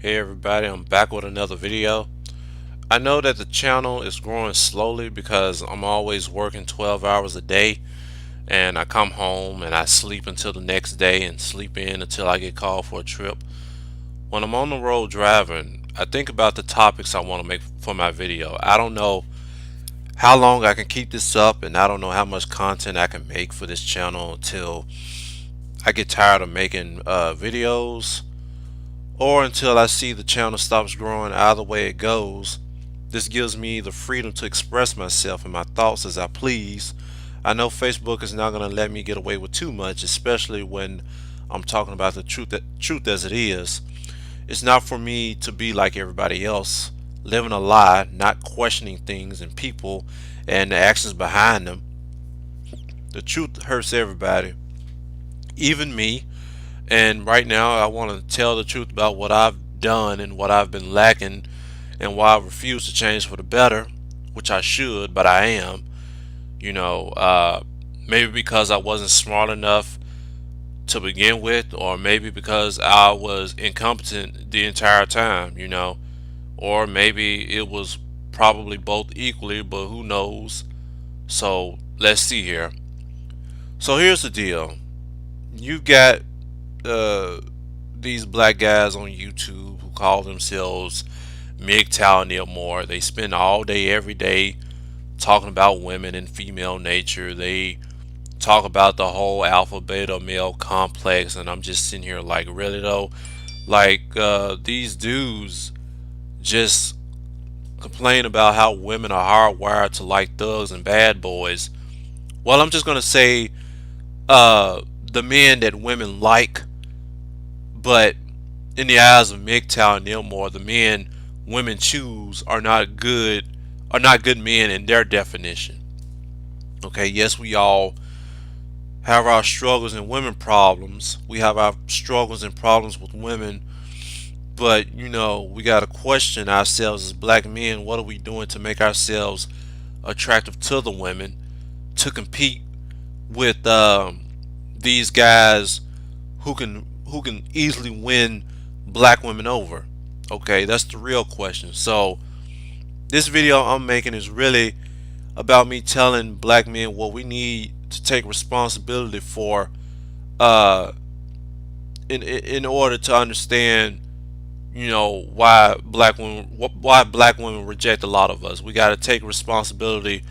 Hey everybody, I'm back with another video. I know that the channel is growing slowly because I'm always working 12 hours a day, and I come home and I sleep until the next day and sleep in until I get called for a trip. When I'm on the road driving, I think about the topics I want to make for my video. I don't know how long I can keep this up, and I don't know how much content I can make for this channel until I get tired of making videos, or until I see the channel stops growing. Either way it goes, this gives me the freedom to express myself and my thoughts as I please. I know Facebook is not going to let me get away with too much, especially when I'm talking about the truth as it is. It's not for me to be like everybody else, living a lie, not questioning things and people and the actions behind them. The truth hurts everybody, even me. And right now, I want to tell the truth about what I've done and what I've been lacking and why I refuse to change for the better, which I should, but I am. You know, maybe because I wasn't smart enough to begin with, or maybe because I was incompetent the entire time, or maybe it was probably both equally, but who knows. So let's see here. So here's the deal. You've got uh, these black guys on YouTube who call themselves MGTOW and more. They spend all day, every day talking about women and female nature. They talk about the whole alpha beta male complex, and I'm just sitting here like, really though? Like, these dudes just complain about how women are hardwired to like thugs and bad boys. Well, I'm just gonna say, the men that women like, but in the eyes of MGTOW and Nilmore, the men women choose are not good men in their definition. Okay, yes, we all have our struggles and women problems. We have our struggles and problems with women, but we gotta question ourselves as black men. What are we doing to make ourselves attractive to the women to compete with these guys who can easily win black women over? Okay, that's the real question. So this video I'm making is really about me telling black men what we need to take responsibility for, uh, in order to understand, why black women reject a lot of us. We got to take responsibility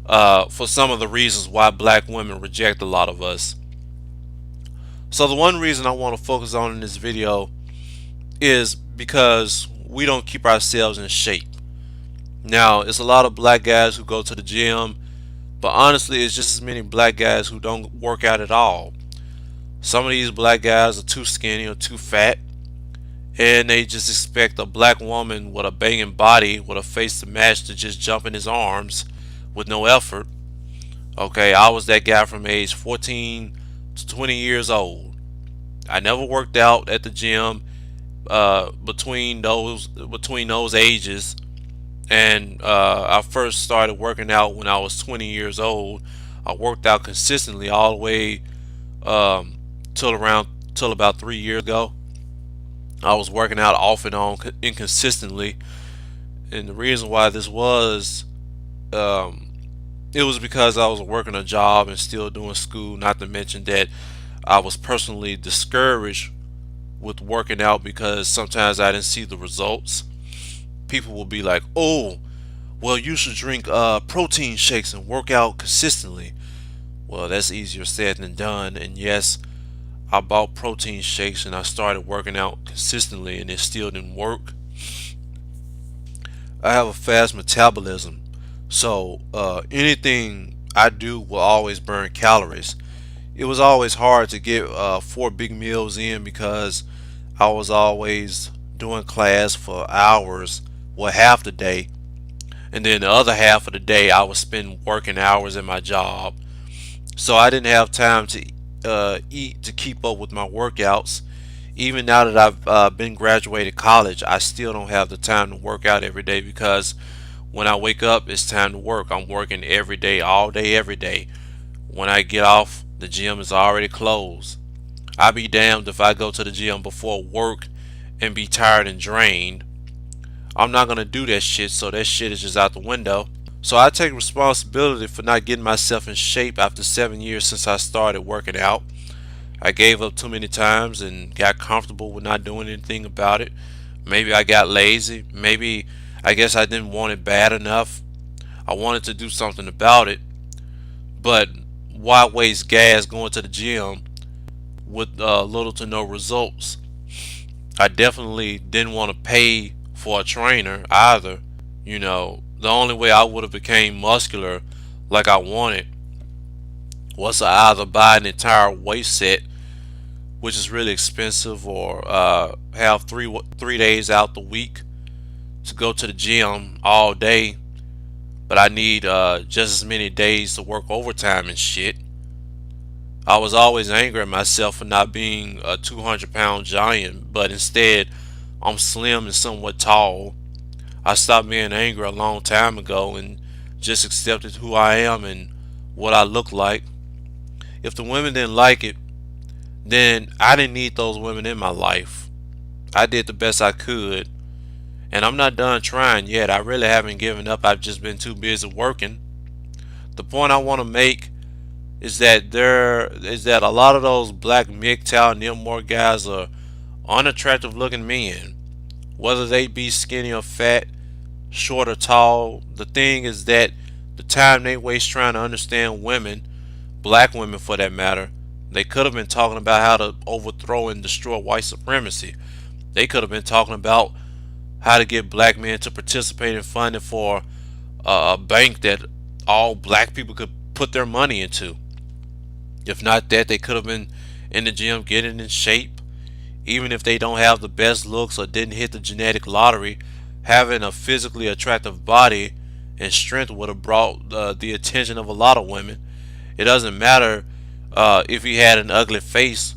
for some of the reasons why black women reject a lot of us. So the one reason I want to focus on in this video is because we don't keep ourselves in shape. Now, it's a lot of black guys who go to the gym, but honestly, it's just as many black guys who don't work out at all. Some of these black guys are too skinny or too fat, and they just expect a black woman with a banging body with a face to match to just jump in his arms with no effort. Okay, I was that guy from age 14 to 20 years old. I never worked out at the gym between those ages, and I first started working out when I was 20 years old. I worked out consistently all the way um, till about 3 years ago. I was working out off and on inconsistently, and the reason why this was, um, it was because I was working a job and still doing school. Not to mention that I was personally discouraged with working out because sometimes I didn't see the results. People will be like, "Oh, well, you should drink protein shakes and work out consistently." Well, that's easier said than done. And yes, I bought protein shakes and I started working out consistently, and it still didn't work. I have a fast metabolism, so anything I do will always burn calories. It was always hard to get 4 big meals in because I was always doing class for hours, well, half the day, and then the other half of the day I would spend working hours in my job. So I didn't have time to eat to keep up with my workouts. Even now that I've been graduated college, I still don't have the time to work out every day because when I wake up, it's time to work. I'm working every day, all day, every day. When I get off, the gym is already closed. I'll be damned if I go to the gym before work and be tired and drained. I'm not gonna do that shit, so that shit is just out the window. So I take responsibility for not getting myself in shape after 7 years since I started working out. I gave up too many times and got comfortable with not doing anything about it. Maybe I got lazy. Maybe I guess I didn't want it bad enough. I wanted to do something about it, but why waste gas going to the gym with little to no results? I definitely didn't want to pay for a trainer either. The only way I would have became muscular like I wanted was to either buy an entire weight set, which is really expensive, or have three days out the week to go to the gym all day, but I need just as many days to work overtime and shit. I was always angry at myself for not being a 200-pound giant, but instead I'm slim and somewhat tall. I stopped being angry a long time ago and just accepted who I am and what I look like. If the women didn't like it, then I didn't need those women in my life. I did the best I could, and I'm not done trying yet. I really haven't given up. I've just been too busy working. The point I want to make is that a lot of those black MGTOW and them more guys are unattractive looking men, whether they be skinny or fat, short or tall. The thing is that the time they waste trying to understand women, black women for that matter, they could have been talking about how to overthrow and destroy white supremacy. They could have been talking about how to get black men to participate in funding for a bank that all black people could put their money into. If not that, they could have been in the gym getting in shape. Even if they don't have the best looks or didn't hit the genetic lottery, having a physically attractive body and strength would have brought the attention of a lot of women. It doesn't matter if he had an ugly face.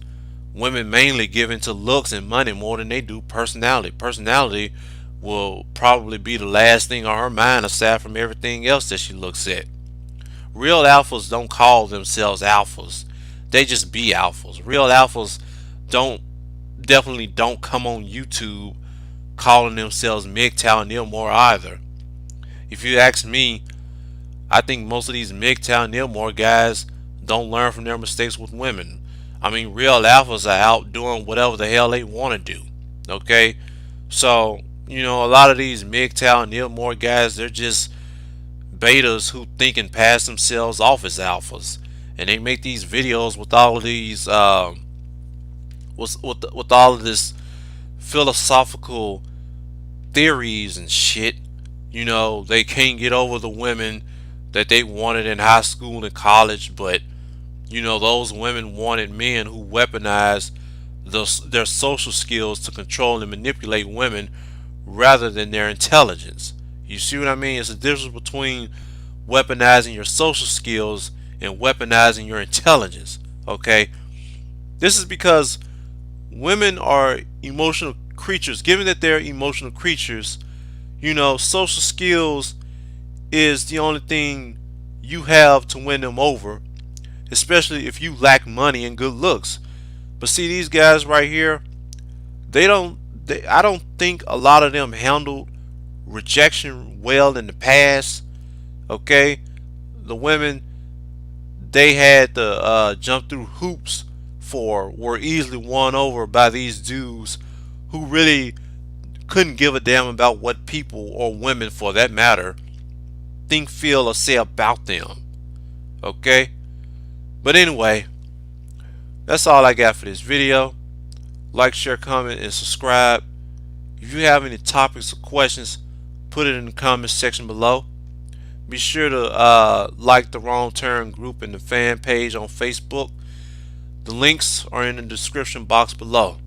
Women mainly give into looks and money more than they do personality. Personality will probably be the last thing on her mind aside from everything else that she looks at. Real alphas don't call themselves alphas. They just be alphas. Real alphas don't definitely don't come on YouTube calling themselves MGTOW and Nilmore either. If you ask me, I think most of these MGTOW and Nilmore guys don't learn from their mistakes with women. I mean, real alphas are out doing whatever the hell they want to do. Okay? So, a lot of these MGTOW and Nilmore guys, they're just betas who think and pass themselves off as alphas. And they make these videos with all of these with all of this philosophical theories and shit. They can't get over the women that they wanted in high school and college, but those women wanted men who weaponized their social skills to control and manipulate women rather than their intelligence. You see what I mean? It's a difference between weaponizing your social skills and weaponizing your intelligence. Okay? This is because women are emotional creatures. Given that they're emotional creatures, social skills is the only thing you have to win them over, especially if you lack money and good looks. But see, these guys right here, I don't think a lot of them handled rejection well in the past. Okay? The women they had to jump through hoops for were easily won over by these dudes who really couldn't give a damn about what people, or women for that matter, think, feel, or say about them. Okay? But anyway, that's all I got for this video. Like, share, comment, and subscribe. If you have any topics or questions, put it in the comments section below. Be sure to like the Wrong Turn group and the fan page on Facebook. The links are in the description box below.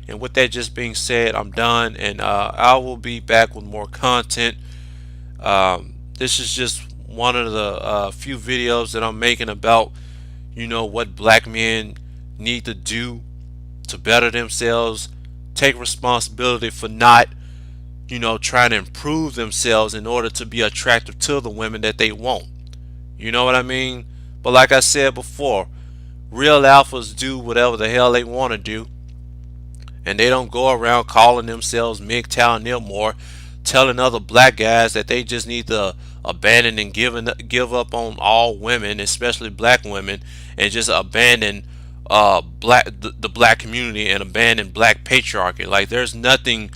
And with that just being said, I'm done, and I will be back with more content. This is just one of the few videos that I'm making about what black men need to do to better themselves, take responsibility for not trying to improve themselves in order to be attractive to the women that they want. You know what I mean? But like I said before, real alphas do whatever the hell they want to do. and they don't go around calling themselves MGTOW and them more, telling other black guys that they just need to abandon and give up on all women, especially black women, and just abandon the black community and abandon black patriarchy. Like there's nothing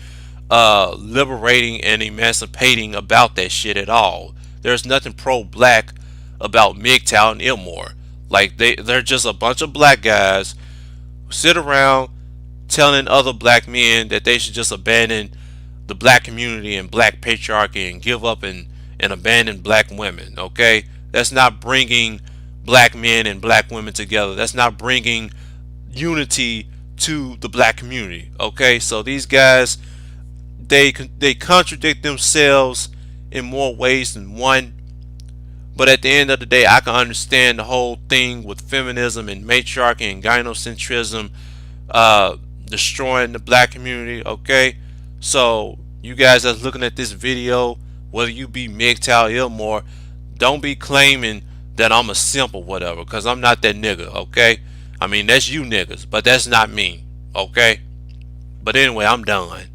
liberating and emancipating about that shit at all. There's nothing pro-black about MGTOW and Ilmore. Like they're just a bunch of black guys who sit around telling other black men that they should just abandon the black community and black patriarchy and give up and abandon black women. Okay, that's not bringing black men and black women together. That's not bringing unity to the black community. Okay, so these guys, they contradict themselves in more ways than one. But at the end of the day, I can understand the whole thing with feminism and matriarchy and gynocentrism destroying the black community. Okay, so you guys that's looking at this video, whether you be MGTOW Ilmore, don't be claiming that I'm a simp or whatever, because I'm not that nigga. Okay, I mean that's you niggas, but that's not me. Okay, but anyway, I'm done.